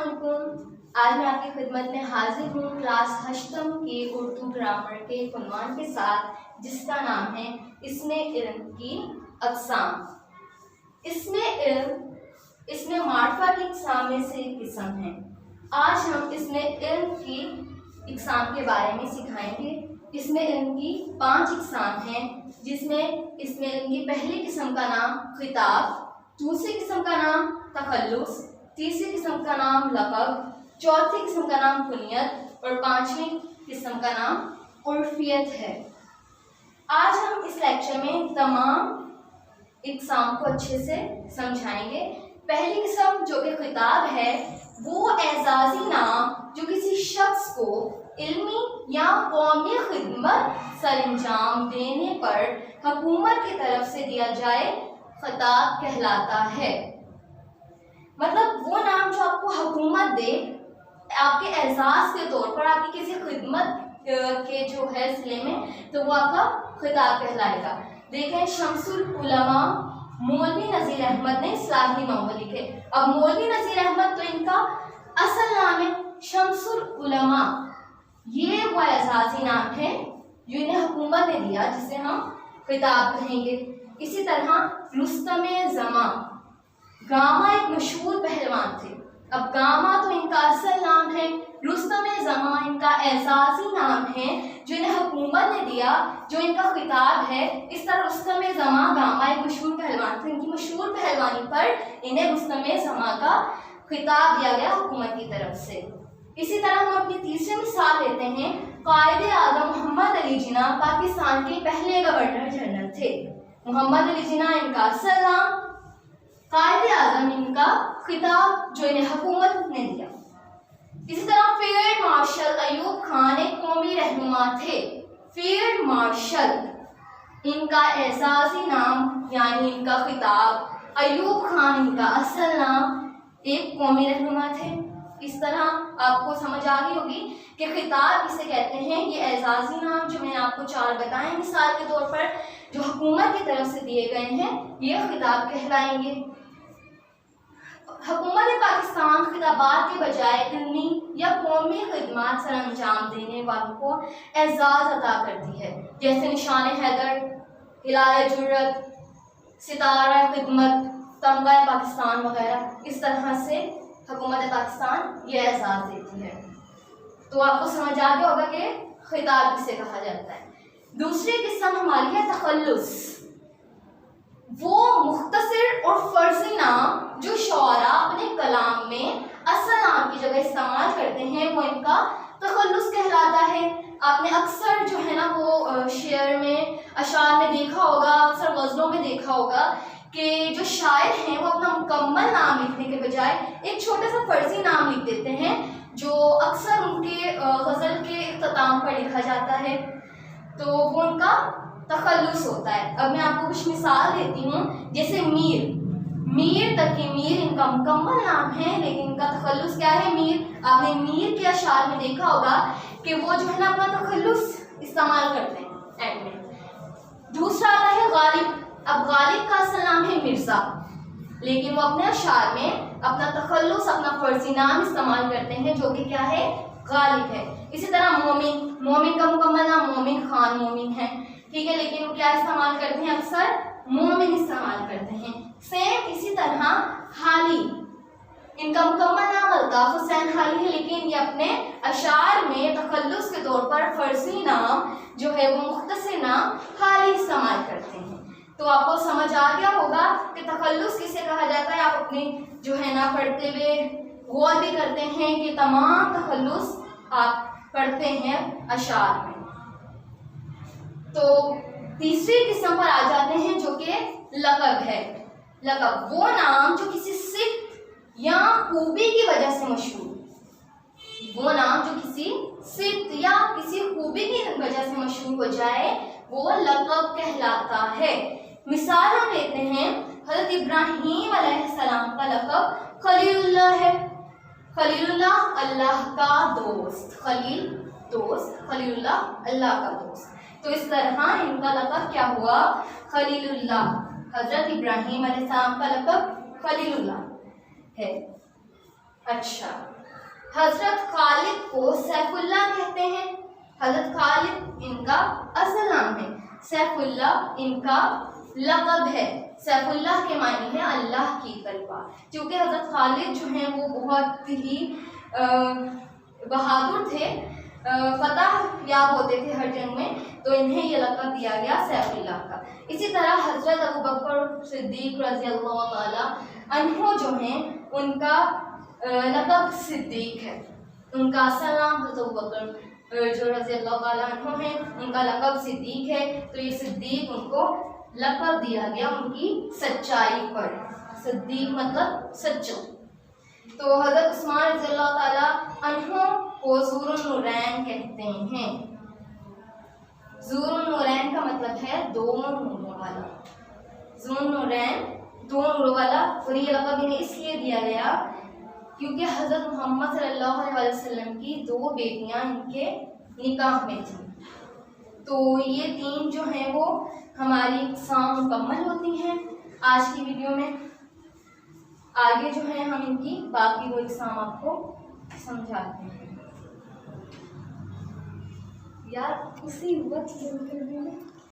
अस्सलामुअलैकुम। आज मैं आपकी खिदमत में हाजिर हूँ क्लास 8वीं के उर्दू ग्रामर के एक उन्वान के साथ, जिसका नाम है इसमें इल्म की अक़साम। इसमें मारिफा की अक़साम में से एक किस्म है। आज हम इसमें इल्म की अक़साम के बारे में सिखाएंगे। इसमें इल्म की 5 अक़साम हैं, जिसमें इसमें इल्म की पहली किस्म का नाम खिताब, दूसरी किस्म का नाम तखल्लुस, तीसरी किस्म का नाम लक़ब, चौथी किस्म का नाम कुनियत और 5वीं किस्म का नाम उर्फियत है। आज हम इस लेक्चर में तमाम इक़साम को अच्छे से समझाएंगे। पहली किस्म जो कि खिताब है, वो एजाज़ी नाम जो किसी शख्स को इल्मी या कौमी खिदमत सरंजाम देने पर हुकूमत की तरफ से दिया जाए, खिताब कहलाता है। मतलब वो नाम जो आपको हुकूमत दे आपके एजाज़ के तौर पर, आपकी किसी खिदमत के जो है सिले में, तो वो आपका खिताब कहलाएगा। देखें, शमसुल उलमा मौलवी नज़ीर अहमद ने इस्लाही नॉवल लिखे। अब मौलवी नज़ीर अहमद तो इनका असल नाम है शमसुल उलमा। ये वो एजाज़ी नाम है जो इन्हें हुकूमत ने दिया, जिसे हम खिताब कहेंगे। इसी तरह रुस्तम ज़मा, गामा एक मशहूर पहलवान थे। अब गामा तो इनका असल नाम है, रुस्तम ज़मा इनका एजाज़ी नाम है जो इन्हें हुकूमत ने दिया, जो इनका खिताब है। इस तरह रुस्तम ज़मा, गामा एक मशहूर पहलवान थे, इनकी मशहूर पहलवानी पर इन्हें रुस्तम ज़मा का खिताब दिया गया हुकूमत की तरफ से। इसी तरह हम अपनी तीसरी मिसाल लेते हैं। कायदे आज़म मोहम्मद अली जिन्ना पाकिस्तान के पहले गवर्नर जनरल थे। मोहम्मद अली जिन्ना इनका असल नाम, कायदे आज़म इनका खिताब जो इन्हें हुकूमत ने दिया। इसी तरह फील्ड मार्शल अयूब खान एक कौमी रहनुमा थे। फील्ड मार्शल इनका एजाज़ी नाम यानी इनका खिताब, अयूब खान इनका असल नाम, एक कौमी रहनुमा थे। इस तरह आपको समझ आ गई होगी कि खिताब किसे कहते हैं। ये एजाज़ी नाम जो मैंने आपको 4 बताए मिसाल के तौर पर, जो हुकूमत की तरफ से दिए गए हैं, ये खिताब कहलाएंगे। हुकूमत पाकिस्तान खिताबात के बजाय इल्मी या कौमी खिदमत सरअंजाम देने वालों को एजाज़ अता करती है, जैसे निशान हैदर, हिलाल जुर्रत, सितारा खिदमत, तमगा पाकिस्तान वगैरह। इस तरह से हुकूमत पाकिस्तान ये एजाज़ देती है। तो आपको समझ आ गया होगा कि खिताब किसे कहा जाता है। दूसरी किस्म हमारी है तखल्लुस। वो मुख्तसर और फर्जी नाम जो शौरा अपने कलाम में असल नाम की जगह इस्तेमाल करते हैं, वो इनका तखल्लुस कहलाता है। आपने अक्सर जो है ना वो शेर में, अशार में देखा होगा, अक्सर गज़लों में देखा होगा कि जो शायर हैं वो अपना मुकम्मल नाम लिखने के बजाय एक छोटा सा फर्जी नाम लिख देते हैं, जो अक्सर उनके गज़ल के इख्तिताम पर लिखा जाता है। तो वो उनका तखल्लुस होता है। अब मैं आपको कुछ मिसाल देती हूँ। जैसे मीर तकी मीर इनका मुकम्मल नाम है, लेकिन इनका तखल्लुस क्या है, मीर। आपने मीर के अशार में देखा होगा कि वो जो है ना अपना तखल्लुस इस्तेमाल करते हैं एंड में। दूसरा आता है गालिब। अब गालिब का असल नाम है मिर्ज़ा, लेकिन वो अपने अशार में अपना तखल्लुस, अपना फर्जी नाम इस्तेमाल करते हैं, जो कि क्या है, गालिब है। इसी तरह मोमिन का मुकम्मल नाम मोमिन खान मोमिन है, ठीक है, लेकिन वो क्या इस्तेमाल करते हैं, अक्सर मोमिन इस्तेमाल करते हैं। सेम इसी तरह हाली, इनका मुकम्मल नाम अल्ताफ हुसैन हाली है, लेकिन ये अपने अशार में तखल्लुस के तौर पर फर्जी नाम जो है वो मुख्तसर नाम हाली इस्तेमाल करते हैं। तो आपको समझ आ गया होगा कि तखल्लुस किसे कहा जाता है। आप अपने जो है ना पढ़ते हुए गौर भी करते हैं कि तमाम तखल्लुस आप पढ़ते हैं अशार में। तो तीसरी किस्म पर आ जाते हैं, जो कि लक़ब है। लक़ब वो नाम जो किसी सिफ़त या खूबी की वजह से मशहूर, वो नाम जो किसी सिफ़त या किसी खूबी की वजह से मशहूर हो जाए, वो लक़ब कहलाता है। मिसाल हम लेते हैं, हज़रत इब्राहीम अलैहिस्सलाम का लक़ब खलीलुल्लाह है। खलीलुल्लाह अल्लाह का दोस्त, खलील दोस्त, खलीलुल्लाह अल्लाह का दोस्त। तो इस तरह इनका लक़ब क्या हुआ, खलीलुल्लाह। हज़रत इब्राहीम अलैहिस्सलाम का लक़ब खलीलुल्लाह है। अच्छा, हजरत खालिद को सैफुल्लाह कहते हैं। हजरत खालिद इनका असल नाम है, सैफुल्लाह इनका लक़ब है। सैफुल्लाह के मायने हैं अल्लाह की तलवार। क्योंकि हजरत खालिद जो हैं वो बहुत ही बहादुर थे, फतह याब होते थे हर जंग में, तो इन्हें यह लक़ब दिया गया सैफुल्लाह का। इसी तरह हजरत अबू बकर सिद्दीक़ रज़ियल्लाहु ताला अन्हु जो हैं उनका लक़ब सिद्दीक़ है। उनका असल नाम हजरत अबू बकर जो रज़ियल्लाहु ताला अन्हु हैं उनका लक़ब सिद्दीक़ है। तो ये सिद्दीक़ उनको लक़ब दिया गया उनकी सच्चाई पर। सिद्दीक़ मतलब सच्चा। तो हजरत उस्मान रज़ियल्लाहु ताला अन्हु को ज़ुरुन नूरैन कहते हैं। ज़ुरुन नूरैन का मतलब है दो नूरों वाला। ज़ुरुन नूरैन दो नूरों वाला। और ये लक़ब इन्हें इसलिए दिया गया क्योंकि हज़रत मोहम्मद सल्लल्लाहु अलैहि वसल्लम की दो बेटियां इनके निकाह में थीं। तो ये तीन जो हैं वो हमारी इक़साम मुकम्मल होती हैं आज की वीडियो में। आगे जो है हम इनकी बाकी दो इक़साम आपको समझाते हैं। यार उसी वक्त